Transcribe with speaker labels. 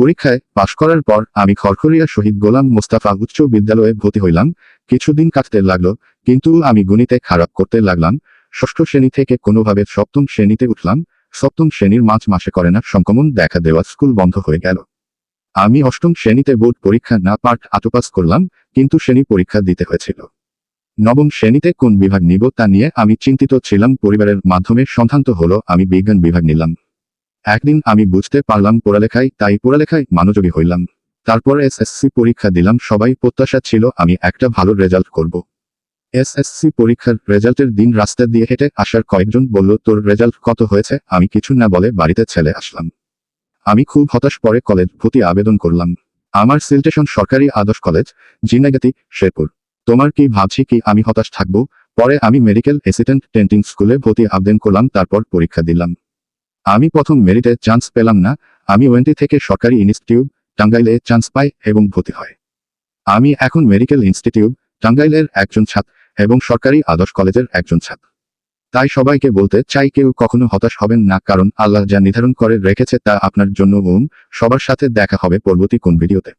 Speaker 1: পরীক্ষায় পাশ করার পর আমি খড়খড়িয়া শহীদ গোলাম মোস্তফা উচ্চ বিদ্যালয়ে ভর্তি হইলাম। কিছুদিন কাটতে লাগলো, কিন্তু আমি গণিতে খারাপ করতে লাগলাম। ষষ্ঠ শ্রেণী থেকে কোনোভাবে সপ্তম শ্রেণীতে উঠলাম। সপ্তম শ্রেণীর মাঝে করে না সংক্রমণ দেখা দেওয়া স্কুল বন্ধ হয়ে গেল। আমি অষ্টম শ্রেণীতে বোর্ড পরীক্ষা না পাস করলাম, কিন্তু শ্রেণী পরীক্ষা দিতে হয়েছিল। নবম শ্রেণীতে কোন বিভাগ নিব তা নিয়ে আমি চিন্তিত ছিলাম। পরিবারের মাধ্যমে সন্ধান্ত হলো আমি বিজ্ঞান বিভাগ নিলাম। একদিন আমি বুঝতে পারলাম পড়ালেখায়, তাই পড়ালেখায় মনোযোগী হইলাম। তারপর এসএসসি পরীক্ষা দিলাম। সবাই প্রত্যাশা ছিল আমি একটা ভালো রেজাল্ট করব। এসএসসি পরীক্ষার রেজাল্টের দিন রাস্তা দিয়ে হেঁটে আসার কয়েকজন বলল, তোর রেজাল্ট কত হয়েছে? আমি কিছু না বলে বাড়িতে চলে আসলাম। আমি খুব হতাশ। পরে কলেজ ভর্তি আবেদন করলাম। আমার সিলেকশন সরকারি আদর্শ কলেজ, জিনাগাতি, শেরপুর। তোমার কি ভাবছি কি আমি হতাশ থাকবো? পরে আমি মেডিকেল অ্যাসিস্ট্যান্ট টেন্টিং স্কুলে ভর্তি আবেদন করলাম। তারপর পরীক্ষা দিলাম। আমি প্রথম মেরিটে চান্স পেলাম না। আমি ওএনটি থেকে সরকারি ইনস্টিটিউট টাঙ্গাইলে চান্স পাই এবং ভর্তি হয়। আমি এখন মেডিকেল ইনস্টিটিউট টাঙ্গাইলের একজন ছাত্র এবং সরকারি আদর্শ কলেজের একজন ছাত্র। তাই সবাইকে বলতে চাই, কেউ কখনো হতাশ হবেন না, কারণ আল্লাহ যা নির্ধারণ করে রেখেছে তা আপনার জন্য। সবার সাথে দেখা হবে পরবর্তী কোন ভিডিওতে।